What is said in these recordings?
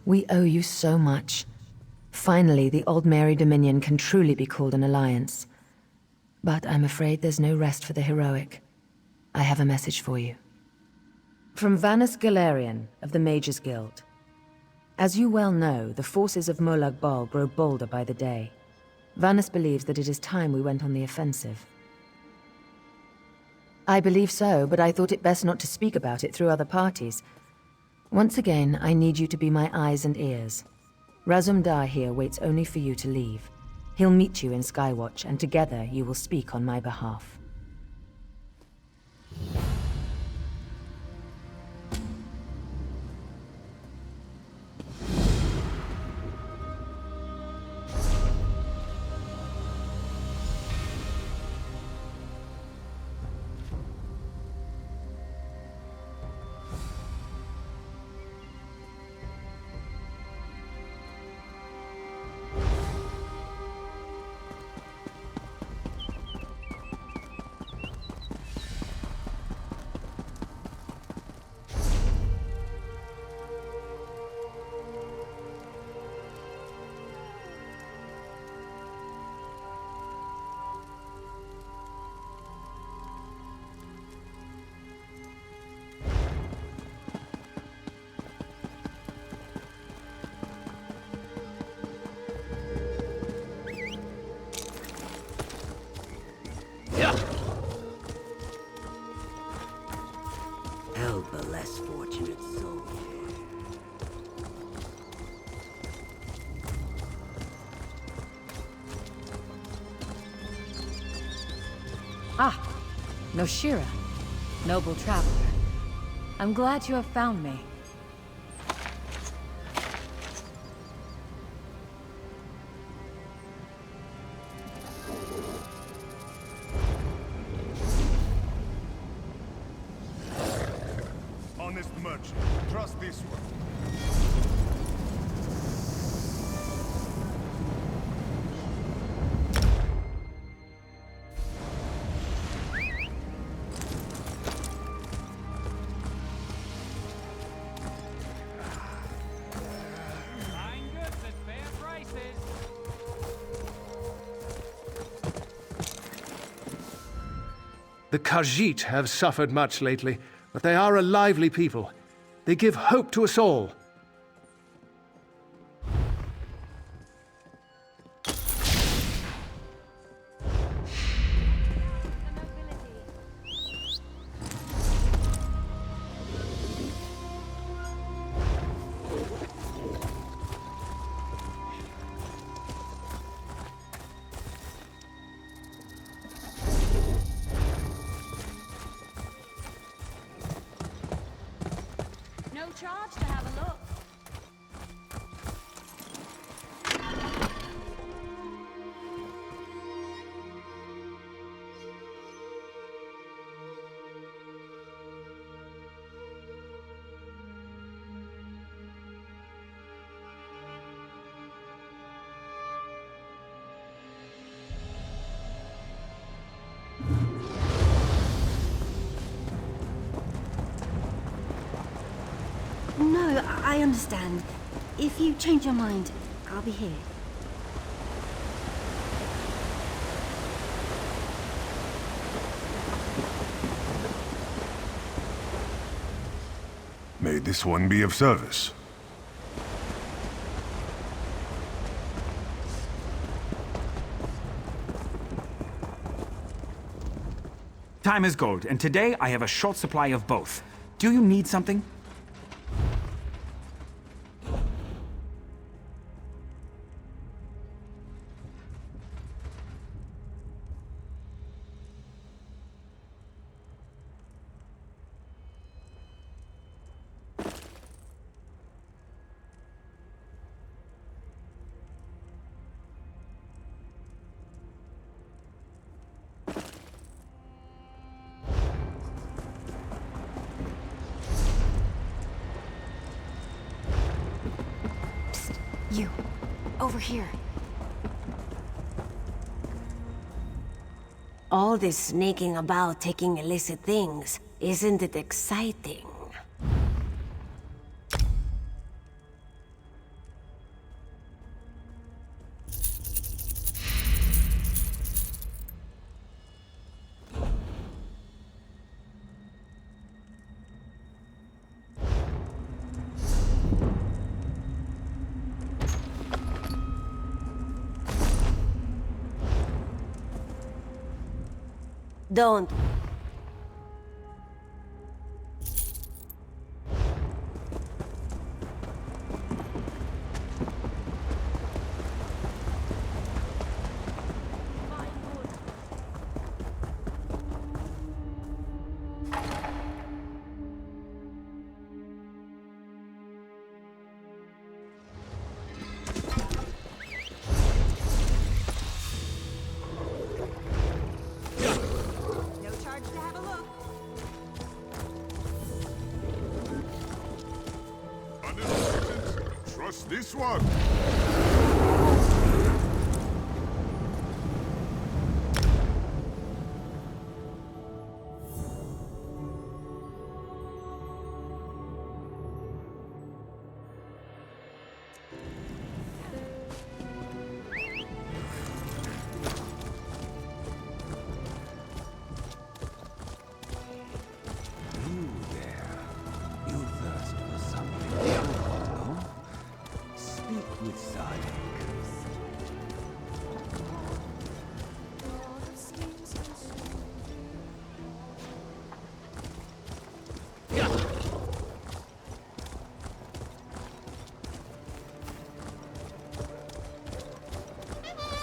We owe you so much. Finally, the Old Mary Dominion can truly be called an alliance. But I'm afraid there's no rest for the heroic. I have a message for you. From Vanus Galarian of the Mages Guild. As you well know, the forces of Molag Bal grow bolder by the day. Vanus believes that it is time we went on the offensive. I believe so, but I thought it best not to speak about it through other parties. Once again, I need you to be my eyes and ears. Razum Dar here waits only for you to leave. He'll meet you in Skywatch, and together you will speak on my behalf. Help a less fortunate soul. Ah, Noshira, noble traveler. I'm glad you have found me. Honest merchant, trust this one. The Khajiit have suffered much lately, but they are a lively people. They give hope to us all. No charge to have a look. No, I understand. If you change your mind, I'll be here. May this one be of service. Time is gold, and today I have a short supply of both. Do you need something? You, over here. All this sneaking about taking illicit things, isn't it exciting? Don't. Trust this one.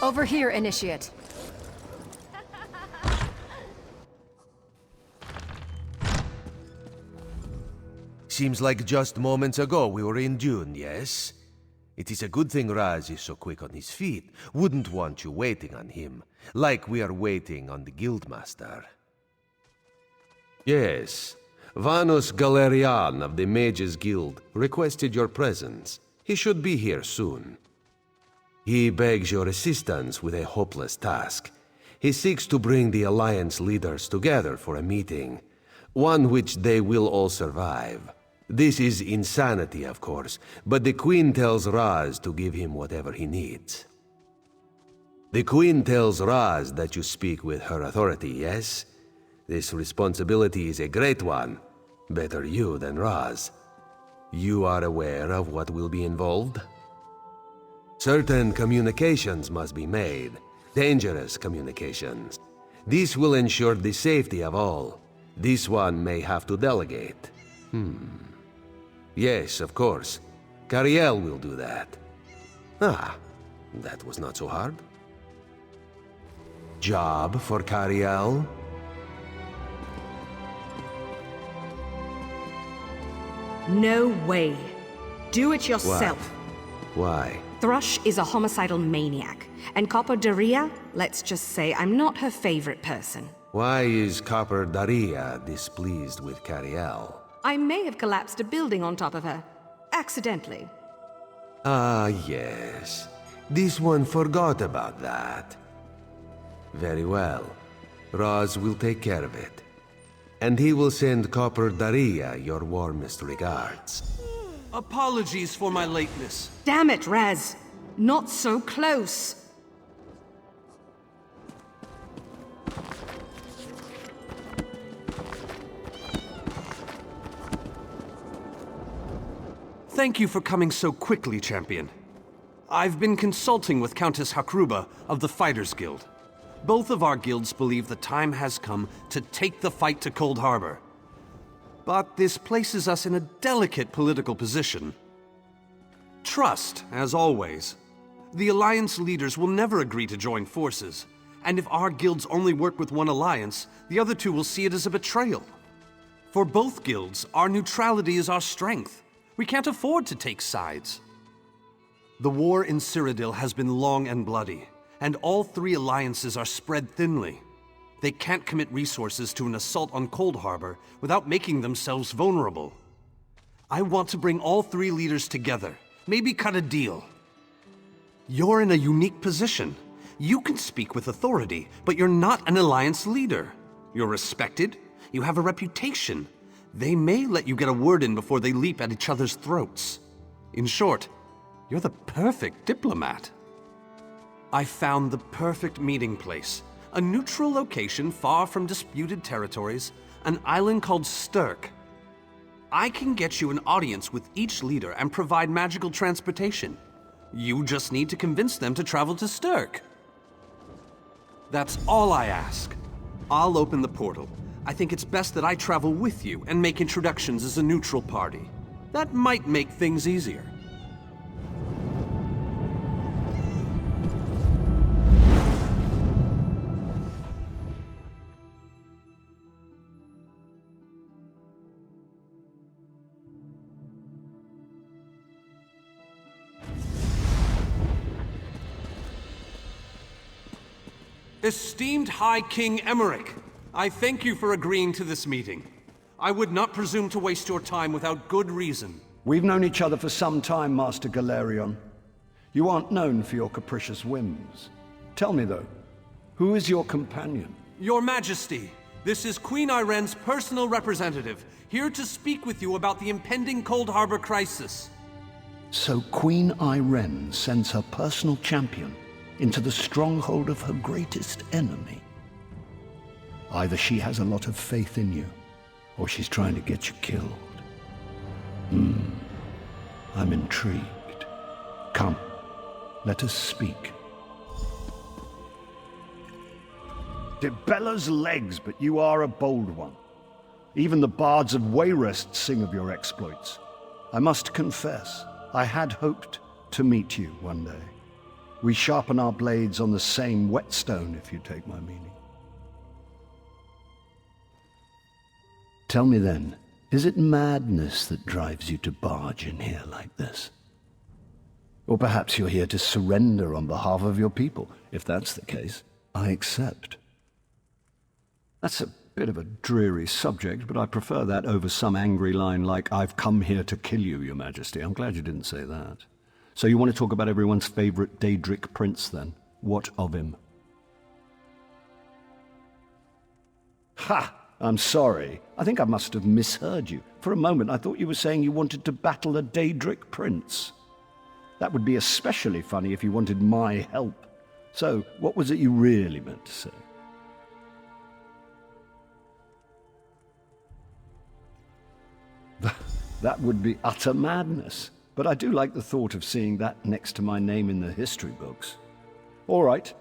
Over here, Initiate. Seems like just moments ago we were in Dune, yes? It is a good thing Raz is so quick on his feet. Wouldn't want you waiting on him, like we are waiting on the Guildmaster. Yes, Vanos Galerian of the Mages Guild requested your presence. He should be here soon. He begs your assistance with a hopeless task. He seeks to bring the Alliance leaders together for a meeting, one which they will all survive. This is insanity, of course, but the Queen tells Raz to give him whatever he needs. The Queen tells Raz that you speak with her authority, yes? This responsibility is a great one. Better you than Raz. You are aware of what will be involved? Certain communications must be made, dangerous communications. This will ensure the safety of all. This one may have to delegate. Yes, of course. Cariel will do that. Ah, that was not so hard. Job for Cariel? No way. Do it yourself. Why? Thrush is a homicidal maniac, and Copper Daria, let's just say I'm not her favorite person. Why is Copper Daria displeased with Cariel? I may have collapsed a building on top of her. Accidentally. Ah, yes. This one forgot about that. Very well. Raz will take care of it. And he will send Copper Daria your warmest regards. Apologies for my lateness. Damn it, Raz. Not so close. Thank you for coming so quickly, Champion. I've been consulting with Countess Hakruba of the Fighters Guild. Both of our guilds believe the time has come to take the fight to Coldharbour. But this places us in a delicate political position. Trust, as always. The Alliance leaders will never agree to join forces, and if our guilds only work with one alliance, the other two will see it as a betrayal. For both guilds, our neutrality is our strength. We can't afford to take sides. The war in Cyrodiil has been long and bloody, and all three alliances are spread thinly. They can't commit resources to an assault on Coldharbour without making themselves vulnerable. I want to bring all three leaders together, maybe cut a deal. You're in a unique position. You can speak with authority, but you're not an alliance leader. You're respected, you have a reputation. They may let you get a word in before they leap at each other's throats. In short, you're the perfect diplomat. I found the perfect meeting place. A neutral location far from disputed territories, an island called Stirk. I can get you an audience with each leader and provide magical transportation. You just need to convince them to travel to Stirk. That's all I ask. I'll open the portal. I think it's best that I travel with you and make introductions as a neutral party. That might make things easier. Esteemed High King Emmerich, I thank you for agreeing to this meeting. I would not presume to waste your time without good reason. We've known each other for some time, Master Galerion. You aren't known for your capricious whims. Tell me, though, who is your companion? Your Majesty, this is Queen Irenne's personal representative, here to speak with you about the impending Coldharbour crisis. So Queen Irene sends her personal champion into the stronghold of her greatest enemy. Either she has a lot of faith in you, or she's trying to get you killed. I'm intrigued. Come, let us speak. Dibella's legs, but you are a bold one. Even the bards of Wayrest sing of your exploits. I must confess, I had hoped to meet you one day. We sharpen our blades on the same whetstone, if you take my meaning. Tell me then, is it madness that drives you to barge in here like this? Or perhaps you're here to surrender on behalf of your people. If that's the case, I accept. That's a bit of a dreary subject, but I prefer that over some angry line like, "I've come here to kill you, Your Majesty." I'm glad you didn't say that. So you want to talk about everyone's favorite Daedric prince, then? What of him? Ha! I'm sorry. I think I must have misheard you. For a moment, I thought you were saying you wanted to battle a Daedric prince. That would be especially funny if you wanted my help. So, what was it you really meant to say? That would be utter madness. But I do like the thought of seeing that next to my name in the history books. All right.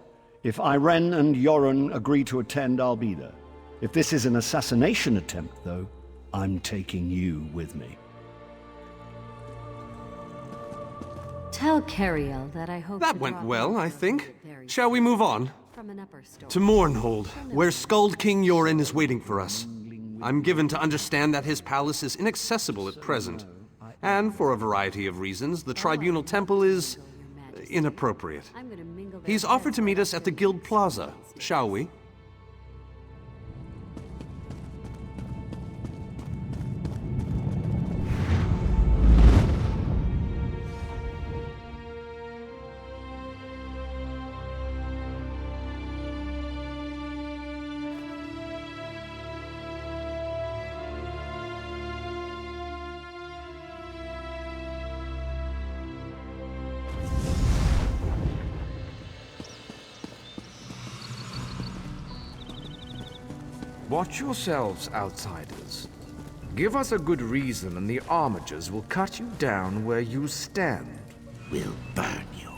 If Irene and Yoren agree to attend, I'll be there. If this is an assassination attempt, though, I'm taking you with me. Tell Cariel that I hope That went well, I think. Shall we move on? To Mournhold, where Skald King Yoren is waiting for us. I'm given to understand that his palace is inaccessible at present. And for a variety of reasons, the Tribunal Temple is inappropriate. He's offered to meet us at the Guild Plaza. Shall we? Watch yourselves, outsiders. Give us a good reason and the Armigers will cut you down where you stand. We'll burn you.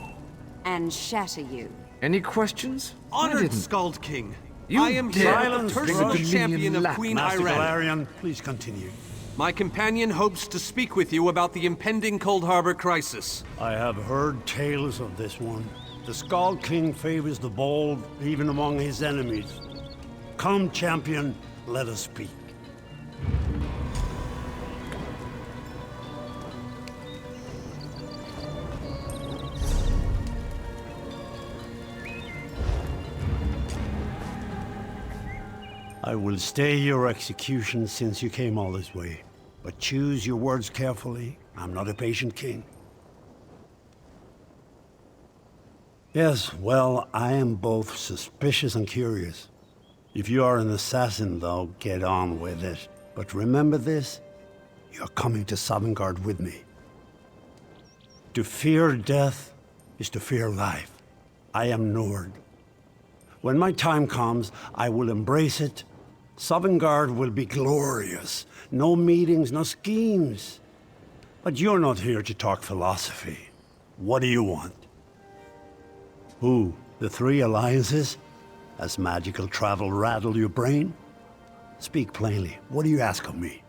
And shatter you. Any questions? Honored Skald King, You I am here dare as the personal bring a champion Dominion of lap. Queen Master Irene. Galerion, please continue. My companion hopes to speak with you about the impending Coldharbour crisis. I have heard tales of this one. The Skald King favors the bold, even among his enemies. Come, champion, let us speak. I will stay your execution since you came all this way. But choose your words carefully. I'm not a patient king. Yes, well, I am both suspicious and curious. If you are an assassin, though, get on with it. But remember this, you're coming to Sovngarde with me. To fear death is to fear life. I am Nord. When my time comes, I will embrace it. Sovngarde will be glorious. No meetings, no schemes. But you're not here to talk philosophy. What do you want? Who? The three alliances? Has magical travel rattled your brain? Speak plainly. What do you ask of me?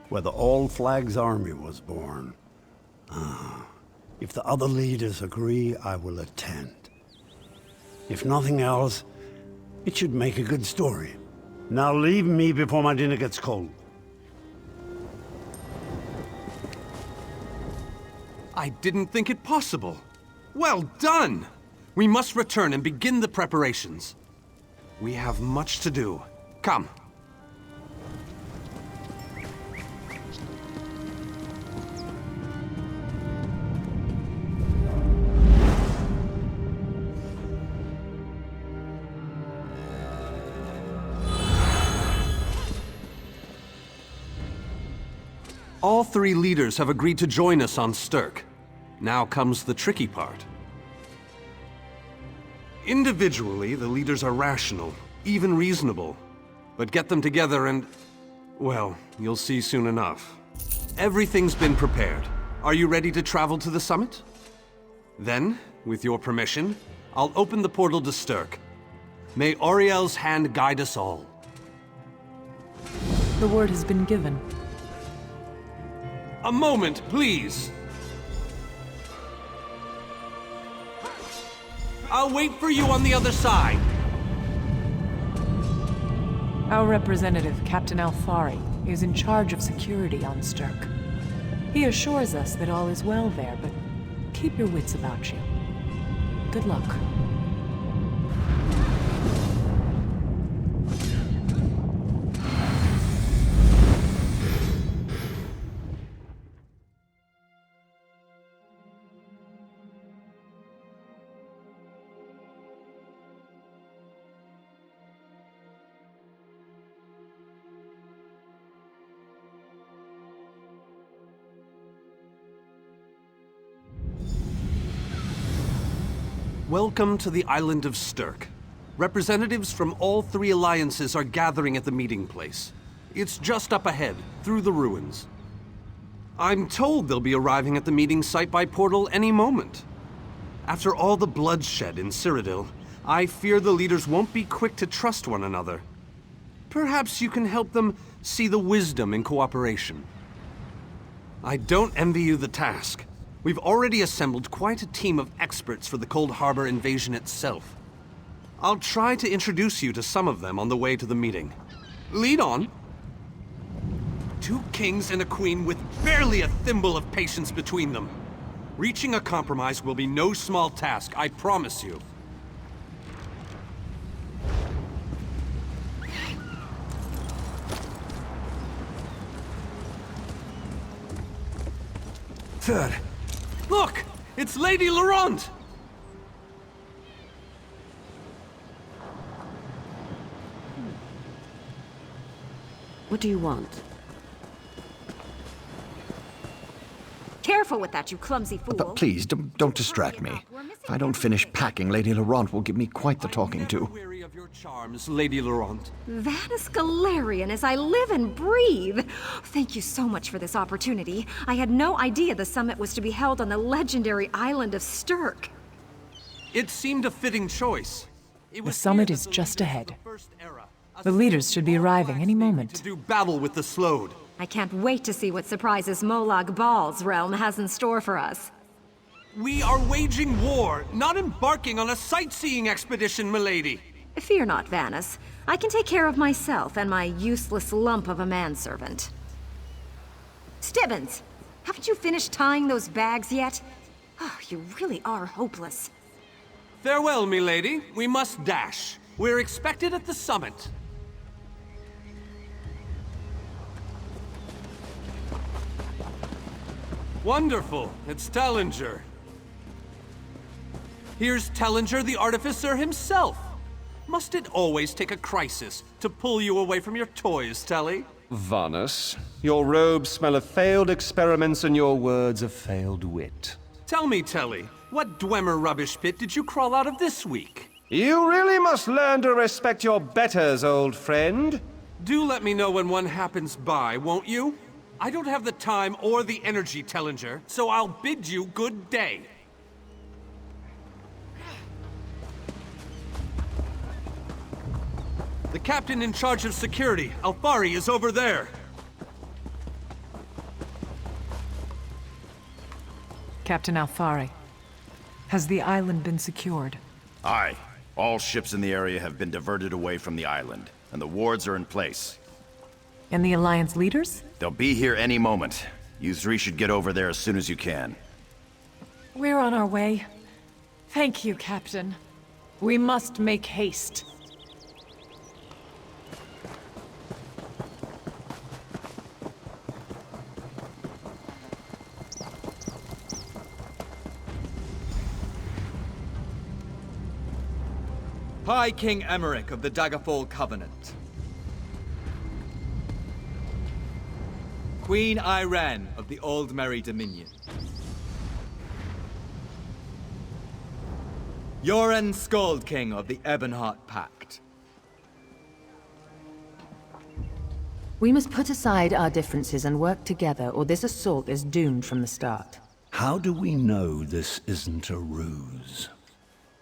Where the All Flags Army was born. If the other leaders agree, I will attend. If nothing else, it should make a good story. Now leave me before my dinner gets cold. I didn't think it possible. Well done! We must return and begin the preparations. We have much to do. Come. All three leaders have agreed to join us on Stirk. Now comes the tricky part. Individually, the leaders are rational, even reasonable. But get them together and... well, you'll see soon enough. Everything's been prepared. Are you ready to travel to the summit? Then, with your permission, I'll open the portal to Stirk. May Auriel's hand guide us all. The word has been given. A moment, please. I'll wait for you on the other side. Our representative, Captain Alfari, is in charge of security on Stirk. He assures us that all is well there, but keep your wits about you. Good luck. Welcome to the island of Stirk. Representatives from all three alliances are gathering at the meeting place. It's just up ahead, through the ruins. I'm told they'll be arriving at the meeting site by portal any moment. After all the bloodshed in Cyrodiil, I fear the leaders won't be quick to trust one another. Perhaps you can help them see the wisdom in cooperation. I don't envy you the task. We've already assembled quite a team of experts for the Coldharbour invasion itself. I'll try to introduce you to some of them on the way to the meeting. Lead on. 2 kings and a queen with barely a thimble of patience between them. Reaching a compromise will be no small task, I promise you. Third. Look! It's Lady Laurent! What do you want? Careful with that, you clumsy fool. But please, don't distract me. If I don't finish packing, Lady Laurent will give me quite the talking to. Weary of your charms, Lady Laurent. That is Galarian as I live and breathe. Thank you so much for this opportunity. I had no idea the summit was to be held on the legendary island of Stirk. It seemed a fitting choice. The summit is just ahead. The leaders should be arriving any moment. To do battle with the Slode. I can't wait to see what surprises Molag Bal's realm has in store for us. We are waging war, not embarking on a sightseeing expedition, milady. Fear not, Vanus. I can take care of myself and my useless lump of a manservant. Stibbins, haven't you finished tying those bags yet? Oh, you really are hopeless. Farewell, milady. We must dash. We're expected at the summit. Wonderful. It's Tellinger. Here's Tellinger the Artificer himself. Must it always take a crisis to pull you away from your toys, Telly? Vanus, your robes smell of failed experiments and your words of failed wit. Tell me, Telly, what Dwemer rubbish pit did you crawl out of this week? You really must learn to respect your betters, old friend. Do let me know when one happens by, won't you? I don't have the time or the energy, Tellinger, so I'll bid you good day. The captain in charge of security, Alfari, is over there. Captain Alfari, has the island been secured? Aye. All ships in the area have been diverted away from the island, and the wards are in place. And the Alliance leaders? They'll be here any moment. You three should get over there as soon as you can. We're on our way. Thank you, Captain. We must make haste. High King Emmerich of the Daggerfall Covenant. Queen Irene of the Old Merry Dominion. Yoren Skald King of the Ebonheart Pact. We must put aside our differences and work together, or this assault is doomed from the start. How do we know this isn't a ruse?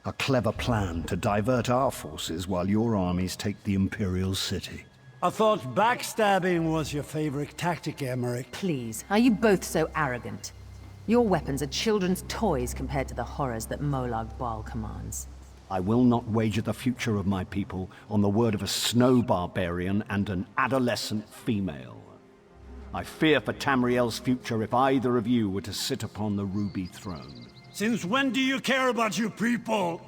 A clever plan to divert our forces while your armies take the Imperial City. I thought backstabbing was your favorite tactic, Emmerich. Please, are you both so arrogant? Your weapons are children's toys compared to the horrors that Molag Bal commands. I will not wager the future of my people on the word of a snow barbarian and an adolescent female. I fear for Tamriel's future if either of you were to sit upon the Ruby Throne. Since when do you care about your people?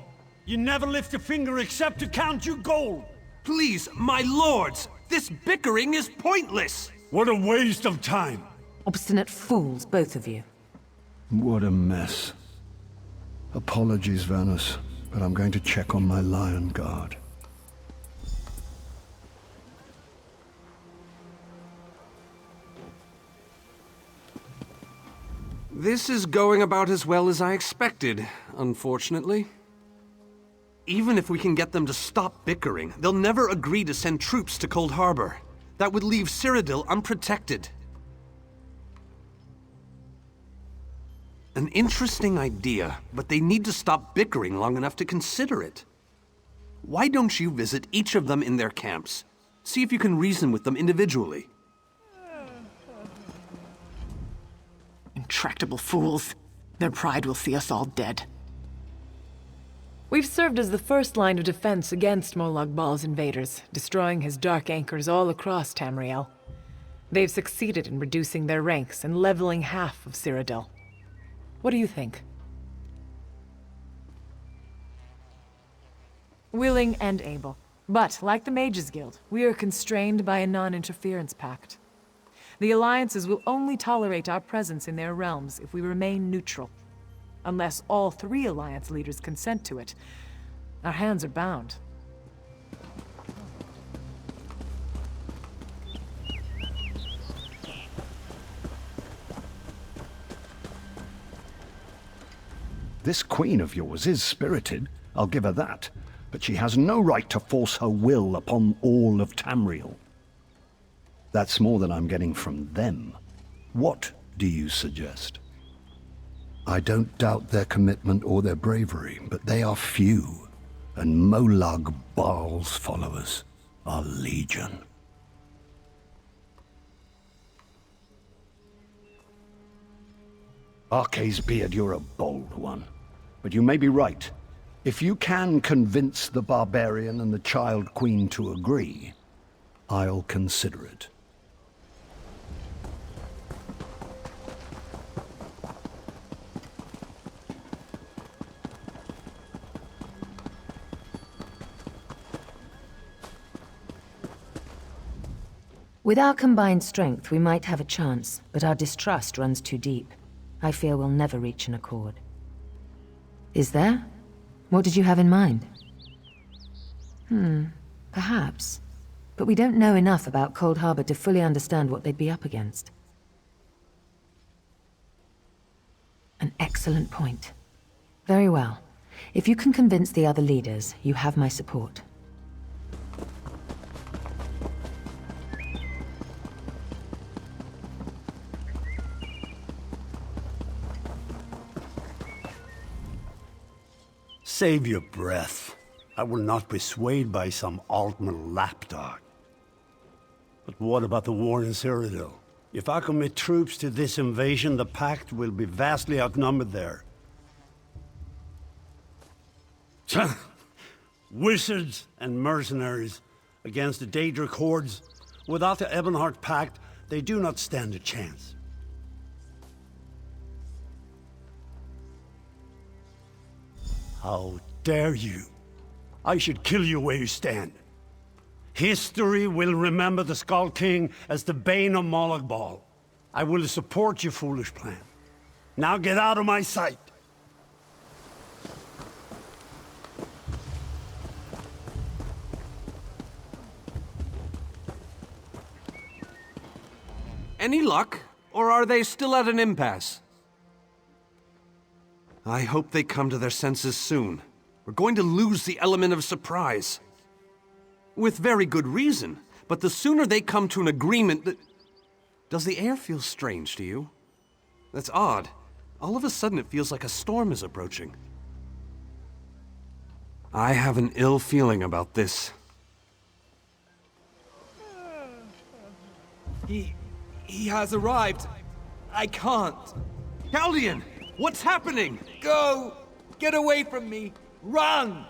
You never lift a finger except to count your gold. Please, my lords, this bickering is pointless. What a waste of time. Obstinate fools, both of you. What a mess. Apologies, Vanus, but I'm going to check on my Lion Guard. This is going about as well as I expected, unfortunately. Even if we can get them to stop bickering, they'll never agree to send troops to Coldharbour. That would leave Cyrodiil unprotected. An interesting idea, but they need to stop bickering long enough to consider it. Why don't you visit each of them in their camps? See if you can reason with them individually. Intractable fools. Their pride will see us all dead. We've served as the first line of defense against Molag Bal's invaders, destroying his dark anchors all across Tamriel. They've succeeded in reducing their ranks and leveling half of Cyrodiil. What do you think? Willing and able. But, like the Mages Guild, we are constrained by a non-interference pact. The alliances will only tolerate our presence in their realms if we remain neutral. Unless all three alliance leaders consent to it, our hands are bound. This queen of yours is spirited, I'll give her that, but she has no right to force her will upon all of Tamriel. That's more than I'm getting from them. What do you suggest? I don't doubt their commitment or their bravery, but they are few, and Molag Bal's followers are legion. Arce's beard, you're a bold one, but you may be right. If you can convince the barbarian and the child queen to agree, I'll consider it. With our combined strength, we might have a chance, but our distrust runs too deep. I fear we'll never reach an accord. Is there? What did you have in mind? Perhaps. But we don't know enough about Coldharbour to fully understand what they'd be up against. An excellent point. Very well. If you can convince the other leaders, you have my support. Save your breath. I will not be swayed by some Altman lapdog. But what about the war in Cyrodiil? If I commit troops to this invasion, the Pact will be vastly outnumbered there. Wizards and mercenaries against the Daedric hordes. Without the Ebonheart Pact, they do not stand a chance. How dare you? I should kill you where you stand. History will remember the Skull King as the bane of Mologbal. I will support your foolish plan. Now get out of my sight! Any luck? Or are they still at an impasse? I hope they come to their senses soon. We're going to lose the element of surprise. With very good reason, but the sooner they come to an agreement that... Does the air feel strange to you? That's odd. All of a sudden it feels like a storm is approaching. I have an ill feeling about this. He has arrived. I can't. Chaldean! What's happening? Go! Get away from me! Run!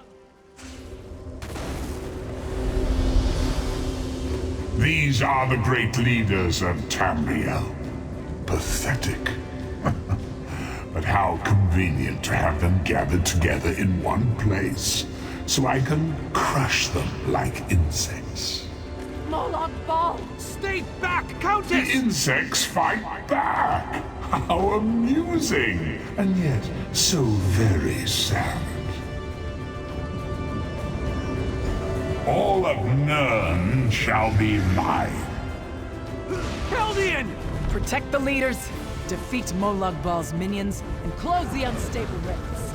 These are the great leaders of Tamriel. Pathetic. But how convenient to have them gathered together in one place, so I can crush them like insects. Mologbal! Stay back, Countess! The insects fight back! How amusing! And yet, so very sad. All of Nirn shall be mine. Chaldean! Protect the leaders, defeat Mologbal's minions, and close the unstable ranks.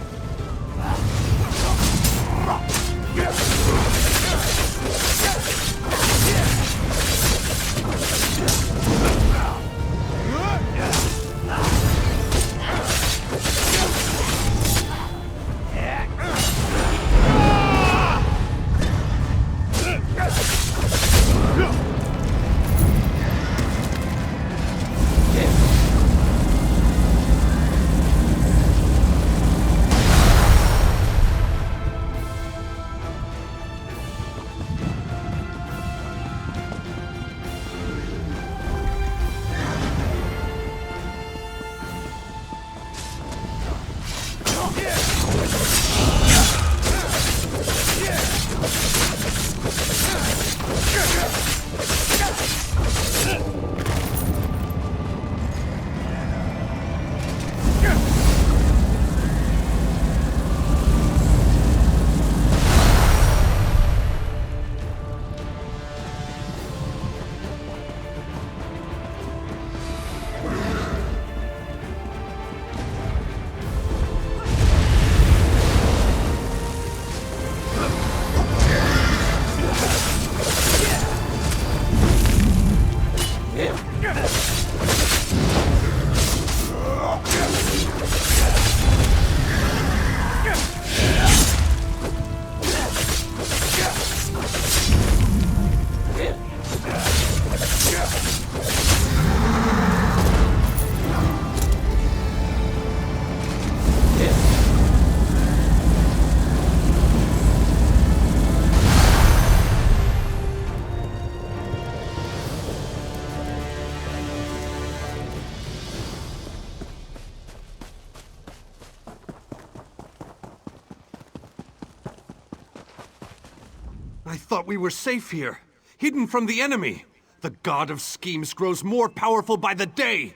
I thought we were safe here, hidden from the enemy. The god of schemes grows more powerful by the day.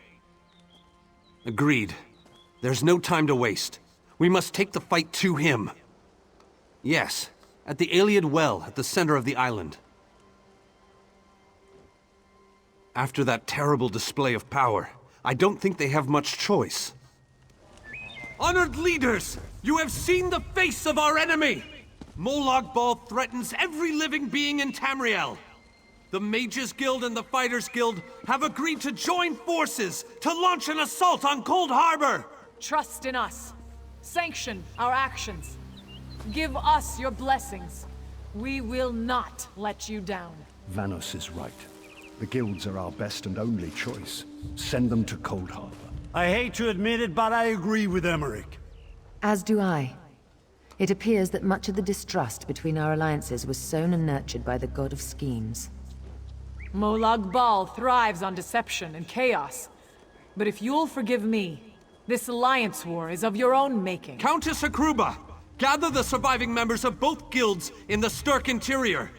Agreed. There's no time to waste. We must take the fight to him. Yes, at the Iliad Well at the center of the island. After that terrible display of power, I don't think they have much choice. Honored leaders, you have seen the face of our enemy! Mologbal threatens every living being in Tamriel. The Mages Guild and the Fighters Guild have agreed to join forces to launch an assault on Coldharbour! Trust in us. Sanction our actions. Give us your blessings. We will not let you down. Vanos is right. The guilds are our best and only choice. Send them to Coldharbour. I hate to admit it, but I agree with Emmerich. As do I. It appears that much of the distrust between our alliances was sown and nurtured by the god of schemes. Molag Bal thrives on deception and chaos. But if you'll forgive me, this alliance war is of your own making. Countess Hakruba! Gather the surviving members of both guilds in the Sturk interior.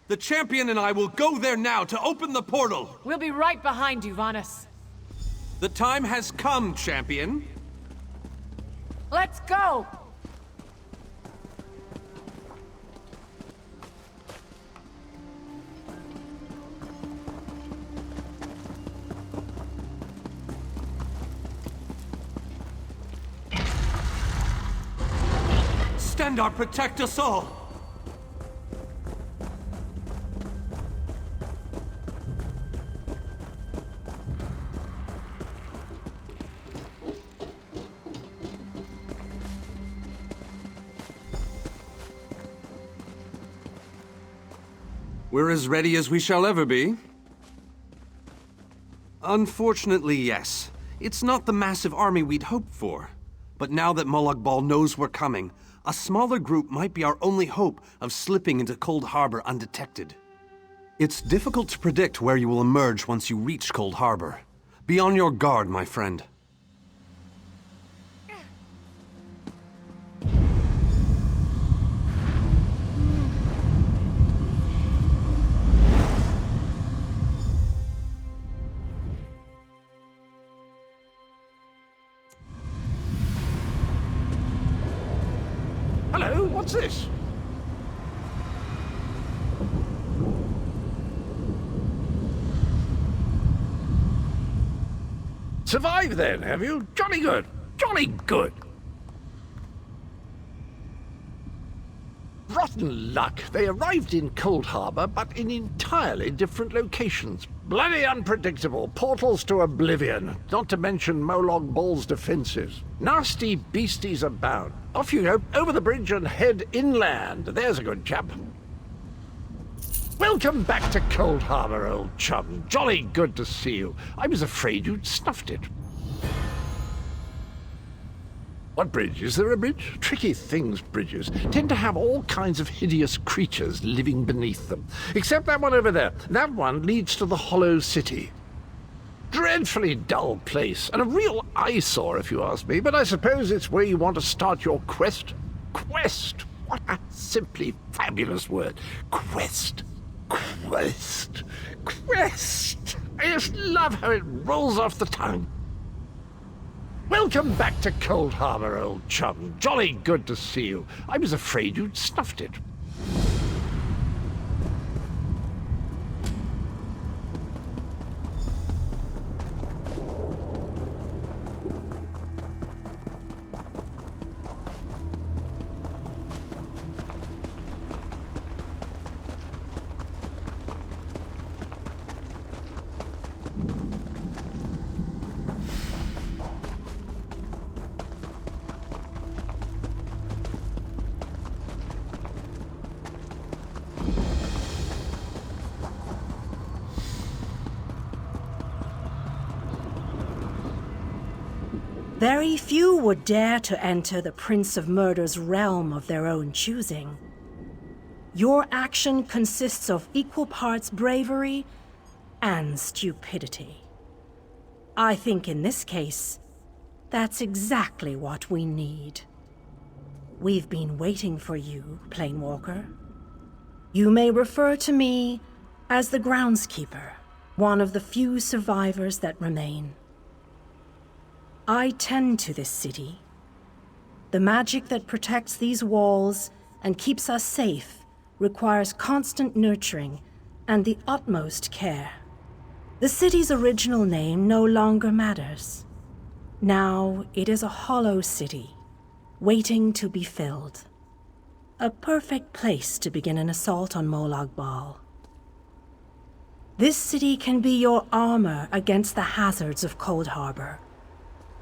The champion and I will go there now to open the portal. We'll be right behind you, Vanus. The time has come, champion. Let's go! Stendarr, protect us all! We're as ready as we shall ever be. Unfortunately, yes. It's not the massive army we'd hoped for. But now that Molag Bal knows we're coming, a smaller group might be our only hope of slipping into Coldharbour undetected. It's difficult to predict where you will emerge once you reach Coldharbour. Be on your guard, my friend. Hello, what's this? Survived then, have you? Jolly good. Jolly good. Rotten luck. They arrived in Coldharbour, but in entirely different locations. Bloody unpredictable. Portals to oblivion. Not to mention Molag Bal's defenses. Nasty beasties abound. Off you go, over the bridge and head inland. There's a good chap. Welcome back to Coldharbour, old chum. Jolly good to see you. I was afraid you'd snuffed it. What bridge? Is there a bridge? Tricky things, bridges. Tend to have all kinds of hideous creatures living beneath them. Except that one over there. That one leads to the Hollow City. Dreadfully dull place, and a real eyesore if you ask me, but I suppose it's where you want to start your quest. Quest! What a simply fabulous word. Quest. Quest. Quest! I just love how it rolls off the tongue. Welcome back to Coldharbour, old chum. Jolly good to see you. I was afraid you'd snuffed it. Very few would dare to enter the Prince of Murder's realm of their own choosing. Your action consists of equal parts bravery and stupidity. I think in this case, that's exactly what we need. We've been waiting for you, Planewalker. You may refer to me as the Groundskeeper, one of the few survivors that remain. I tend to this city. The magic that protects these walls and keeps us safe requires constant nurturing and the utmost care. The city's original name no longer matters. Now it is a hollow city, waiting to be filled. A perfect place to begin an assault on Molag Bal. This city can be your armor against the hazards of Coldharbour.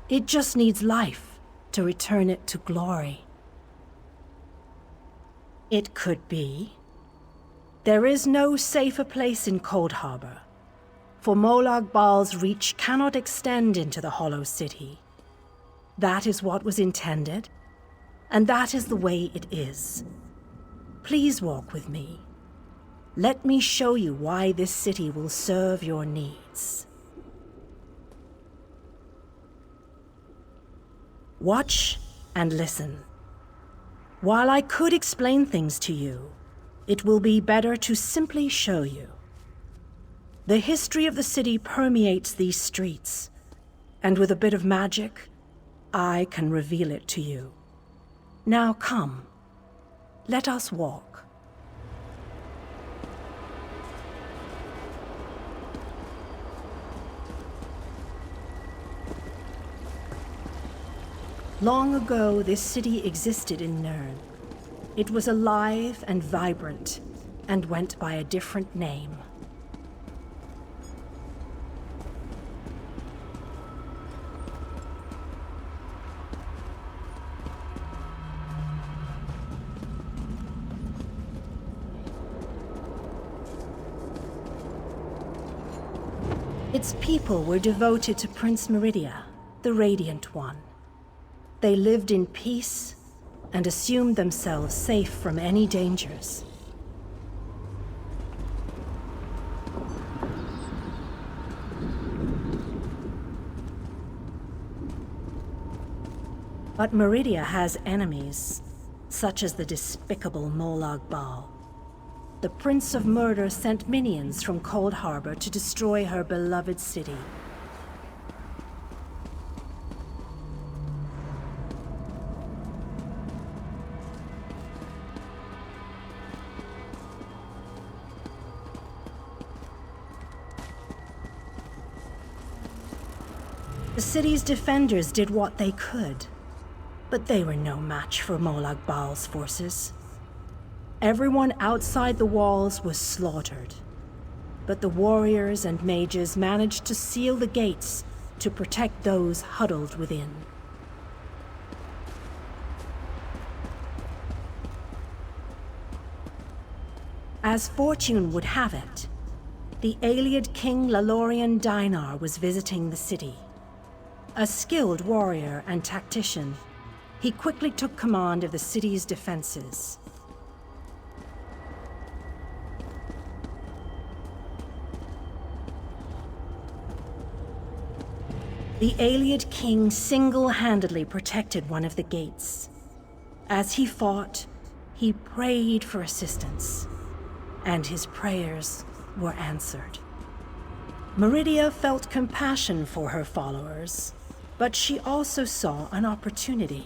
It just needs life to return it to glory. It could be. There is no safer place in Coldharbour, for Molag Bal's reach cannot extend into the Hollow City. That is what was intended, and that is the way it is. Please walk with me. Let me show you why this city will serve your needs. Watch and listen. While I could explain things to you, it will be better to simply show you. The history of the city permeates these streets, and with a bit of magic, I can reveal it to you. Now come, let us walk. Long ago, this city existed in Nirn. It was alive and vibrant, and went by a different name. Its people were devoted to Prince Meridia, the Radiant One. They lived in peace and assumed themselves safe from any dangers. But Meridia has enemies, such as the despicable Molag Bal. The Prince of Murder sent minions from Coldharbour to destroy her beloved city. The city's defenders did what they could, but they were no match for Molag Bal's forces. Everyone outside the walls was slaughtered, but the warriors and mages managed to seal the gates to protect those huddled within. As fortune would have it, the Ayleid King Lalorian Dainar was visiting the city. A skilled warrior and tactician, he quickly took command of the city's defenses. The Ayleid King single-handedly protected one of the gates. As he fought, he prayed for assistance, and his prayers were answered. Meridia felt compassion for her followers, but she also saw an opportunity.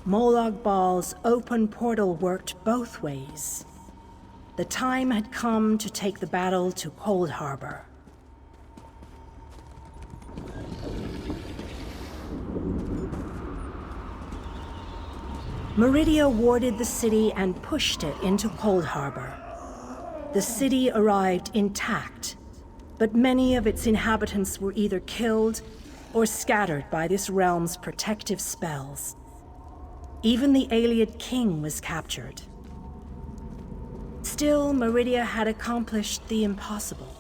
Molag Bal's open portal worked both ways. The time had come to take the battle to Coldharbour. Meridia warded the city and pushed it into Coldharbour. The city arrived intact, but many of its inhabitants were either killed or scattered by this realm's protective spells. Even the Ayleid King was captured. Still, Meridia had accomplished the impossible.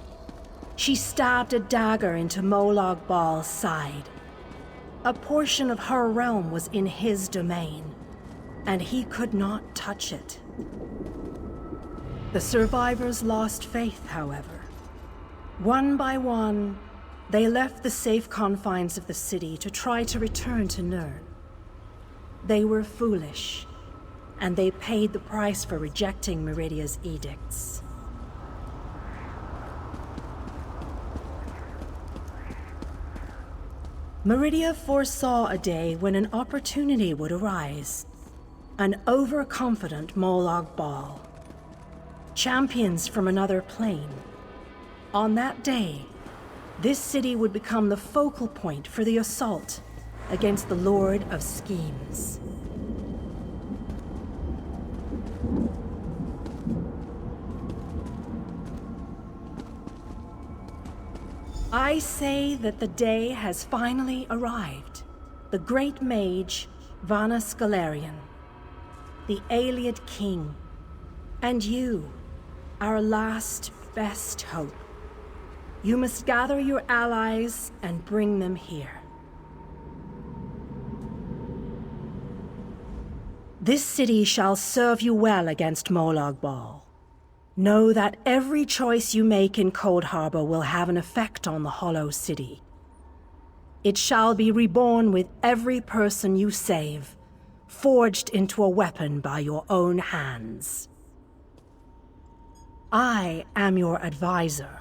She stabbed a dagger into Molag Bal's side. A portion of her realm was in his domain, and he could not touch it. The survivors lost faith, however. One by one, they left the safe confines of the city to try to return to Nirn. They were foolish, and they paid the price for rejecting Meridia's edicts. Meridia foresaw a day when an opportunity would arise. An overconfident Molag Bal. Champions from another plane. On that day, this city would become the focal point for the assault against the Lord of Schemes. I say that the day has finally arrived. The great mage, Vanus Galarian. the Ayleid King, and you, our last best hope. You must gather your allies and bring them here. This city shall serve you well against Molag Bal. Know that every choice you make in Coldharbour will have an effect on the Hollow City. It shall be reborn with every person you save, forged into a weapon by your own hands. I am your advisor.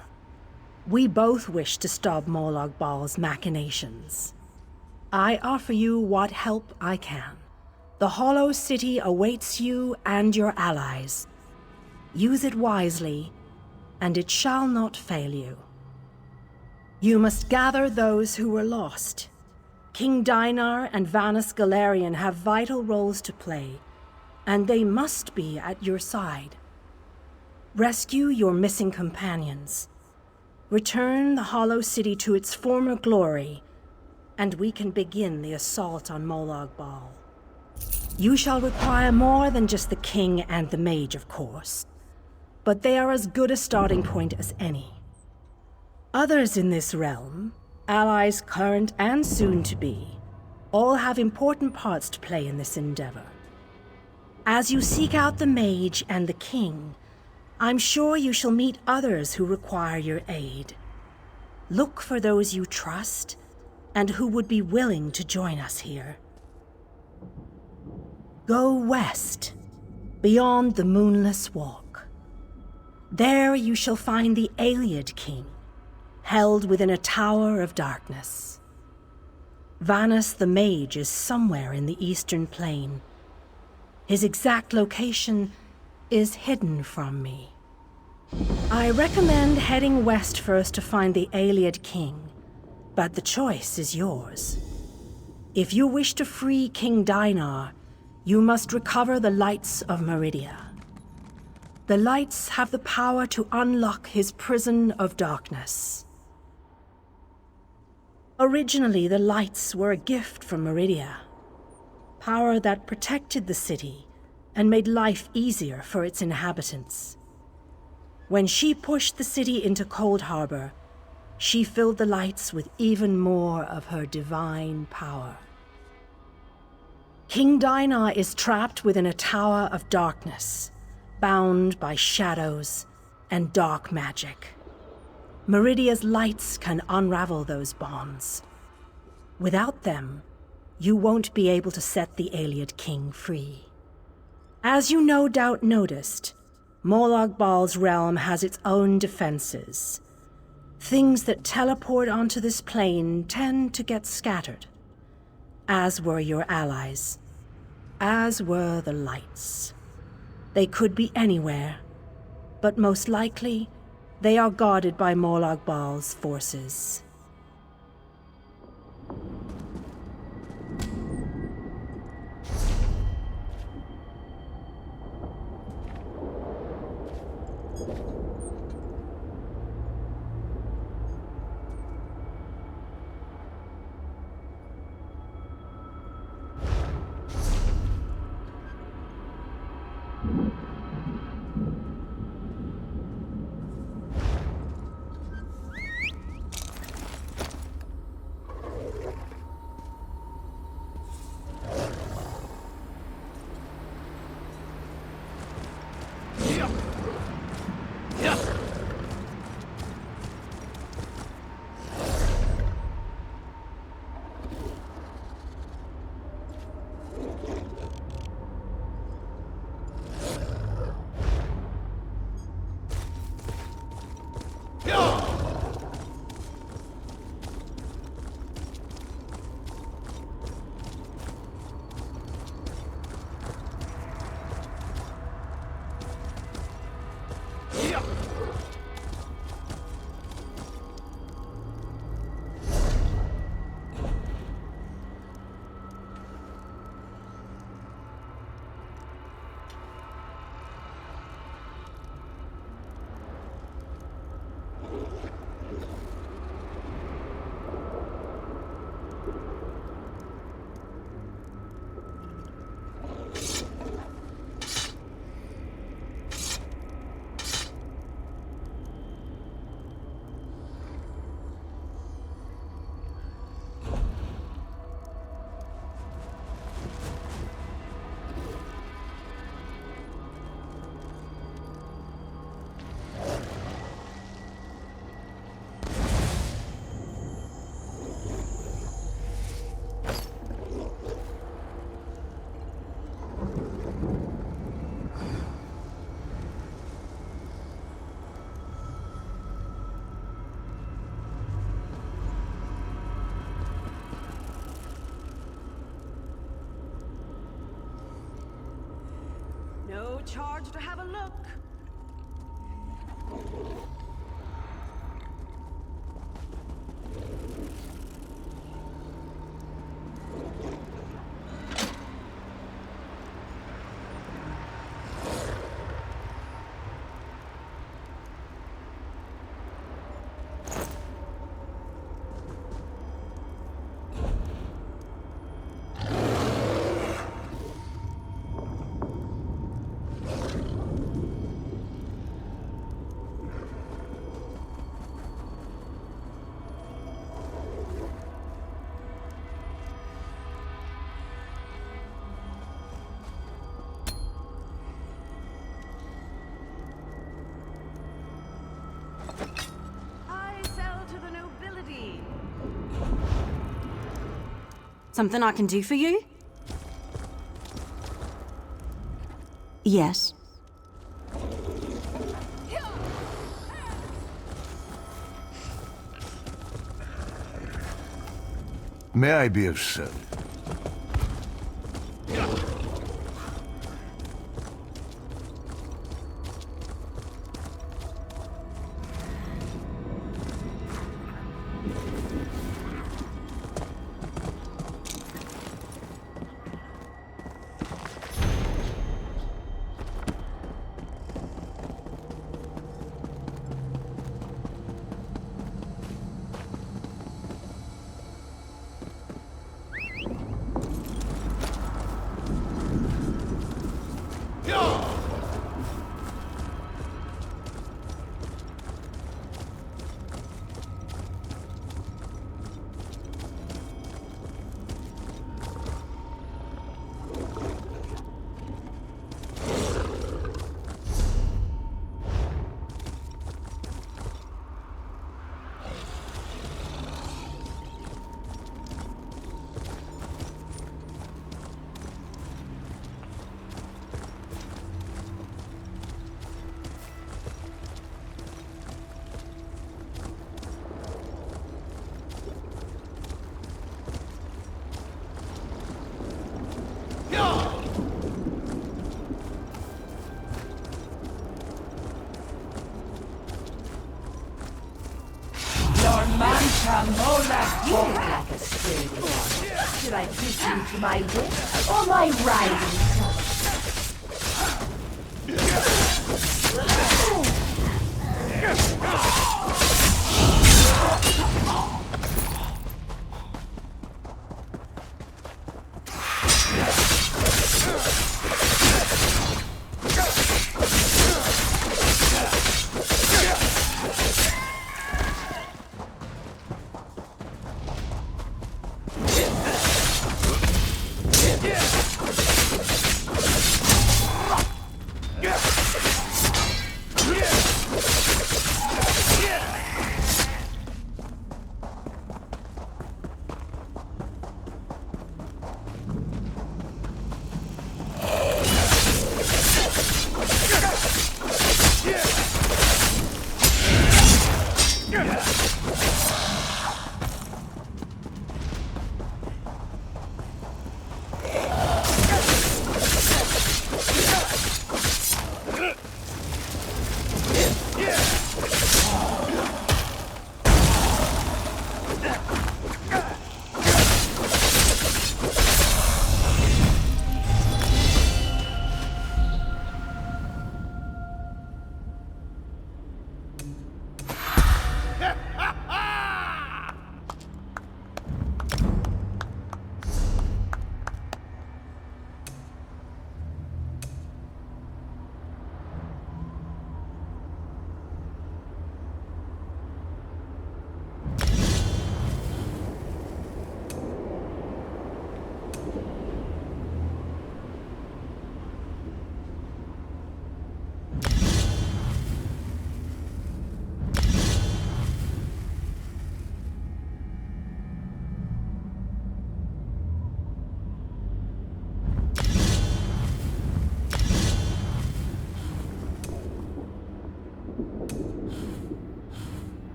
We both wish to stop Molag Bal's machinations. I offer you what help I can. The Hollow City awaits you and your allies. Use it wisely, and it shall not fail you. You must gather those who were lost. King Dinar and Vanus Galarian have vital roles to play, and they must be at your side. Rescue your missing companions. Return the Hollow City to its former glory, and we can begin the assault on Molag Bal. You shall require more than just the king and the mage, of course, but they are as good a starting point as any. Others in this realm, allies current and soon to be, all have important parts to play in this endeavor. As you seek out the mage and the king, I'm sure you shall meet others who require your aid. Look for those you trust and who would be willing to join us here. Go west, beyond the Moonless Walk. There you shall find the Ayleid King, held within a tower of darkness. Vanus the Mage is somewhere in the Eastern Plain. His exact location is hidden from me. I recommend heading west first to find the Ayleid King, but the choice is yours. If you wish to free King Dinar, you must recover the lights of Meridia. The lights have the power to unlock his prison of darkness. Originally, the lights were a gift from Meridia, power that protected the city and made life easier for its inhabitants. When she pushed the city into Coldharbour, she filled the lights with even more of her divine power. King Dinar is trapped within a tower of darkness, bound by shadows and dark magic. Meridia's lights can unravel those bonds. Without them, you won't be able to set the Ayleid King free. As you no doubt noticed, Molag Bal's realm has its own defenses. Things that teleport onto this plane tend to get scattered, as were your allies, as were the lights. They could be anywhere, but most likely, they are guarded by Molag Bal's forces. charge to have a look. Something I can do for you? Yes. May I be of service? You look like a stray dog. Should I treat you to my whip or my riding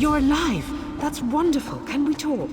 You're alive. That's wonderful. Can we talk?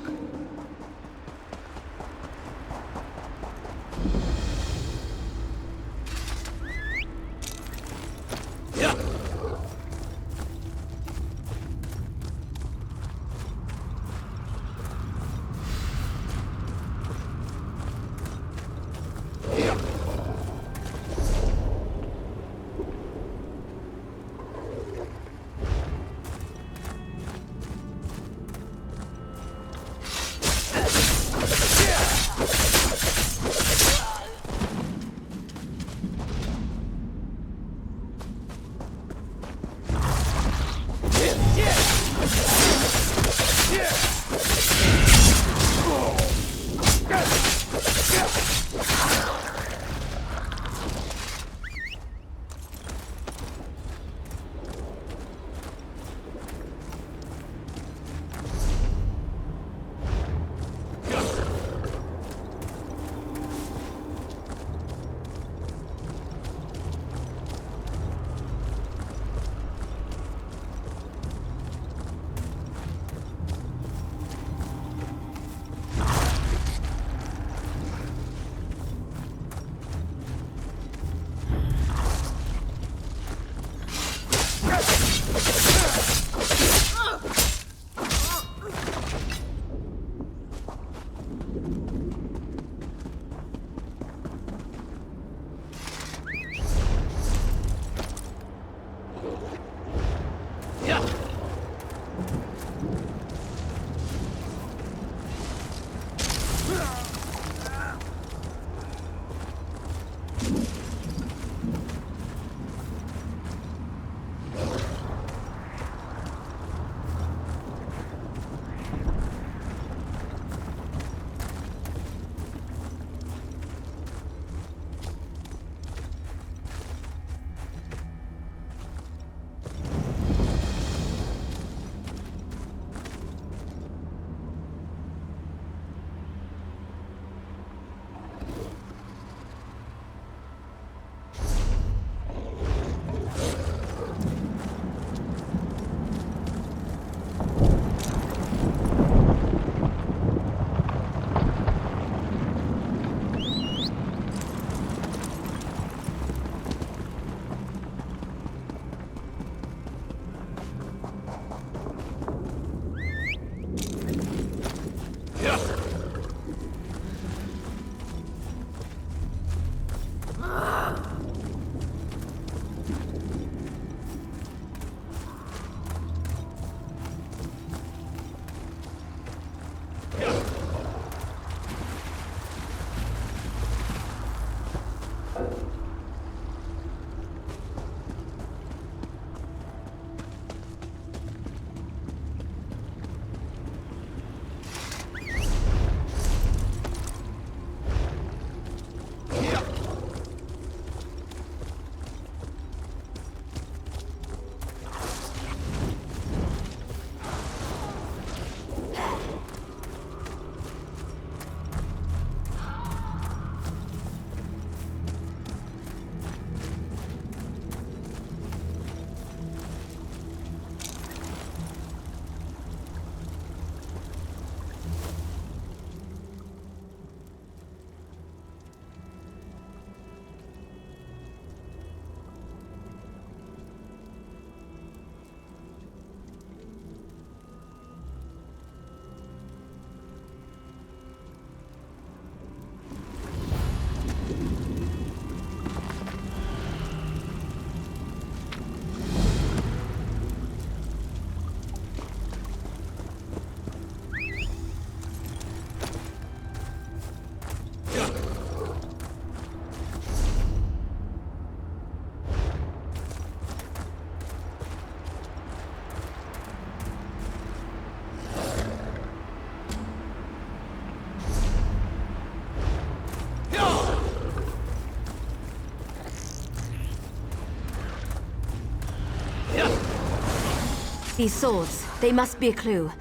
These swords, they must be a clue.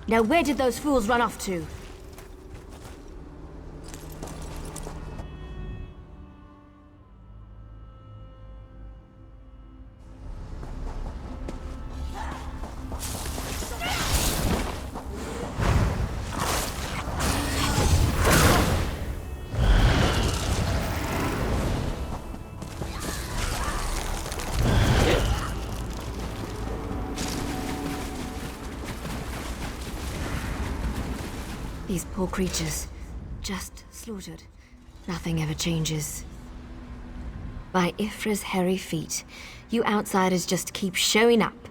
Now where did those fools run off to? These poor creatures, just slaughtered. Nothing ever changes. By Ifra's hairy feet, you outsiders just keep showing up.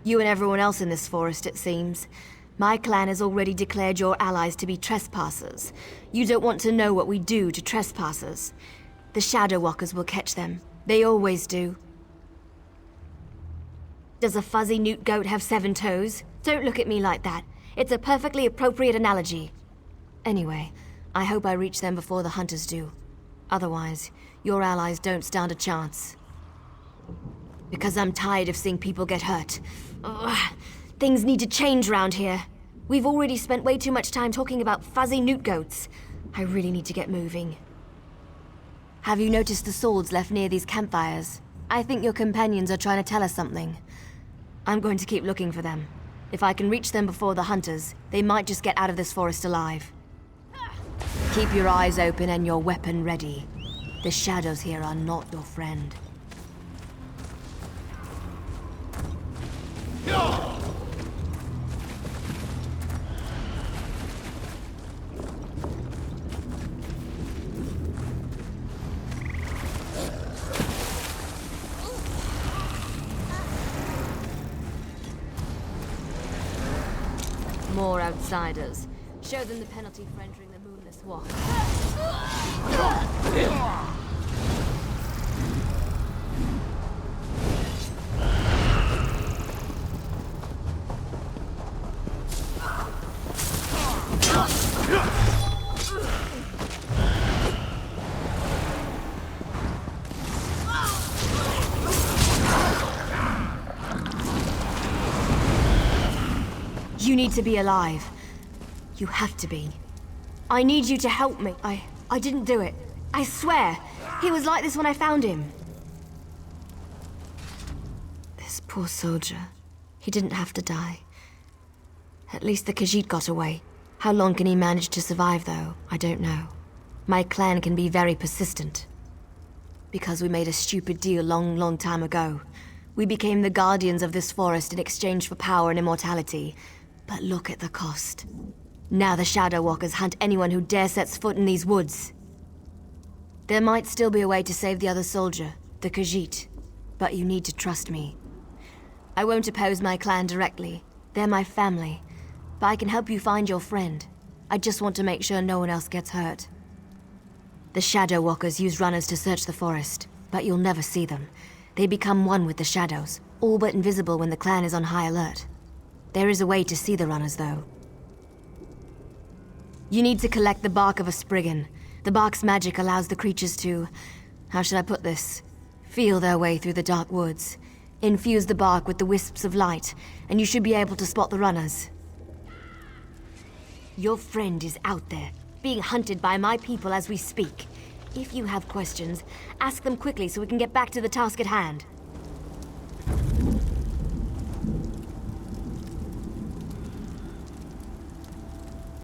You and everyone else in this forest, it seems. My clan has already declared your allies to be trespassers. You don't want to know what we do to trespassers. The Shadow Walkers will catch them. They always do. Does a fuzzy newt goat have 7 toes? Don't look at me like that. It's a perfectly appropriate analogy. Anyway, I hope I reach them before the hunters do. Otherwise, your allies don't stand a chance. Because I'm tired of seeing people get hurt. Ugh. Things need to change round here. We've already spent way too much time talking about fuzzy newt goats. I really need to get moving. Have you noticed the swords left near these campfires? I think your companions are trying to tell us something. I'm going to keep looking for them. If I can reach them before the hunters, they might just get out of this forest alive. Keep your eyes open and your weapon ready. The shadows here are not your friend. More outsiders. Show them the penalty for entering the moonless walk. You need to be alive. You have to be. I need you to help me. I didn't do it. I swear. He was like this when I found him. This poor soldier. He didn't have to die. At least the Khajiit got away. How long can he manage to survive, though? I don't know. My clan can be very persistent. Because we made a stupid deal long time ago. We became the guardians of this forest in exchange for power and immortality. But look at the cost. Now the Shadow Walkers hunt anyone who dare sets foot in these woods. There might still be a way to save the other soldier, the Khajiit. But you need to trust me. I won't oppose my clan directly. They're my family. But I can help you find your friend. I just want to make sure no one else gets hurt. The Shadow Walkers use runners to search the forest, but you'll never see them. They become one with the shadows, all but invisible when the clan is on high alert. There is a way to see the runners, though. You need to collect the bark of a Spriggan. The bark's magic allows the creatures to... how should I put this? Feel their way through the dark woods. Infuse the bark with the wisps of light, and you should be able to spot the runners. Your friend is out there, being hunted by my people as we speak. If you have questions, ask them quickly so we can get back to the task at hand.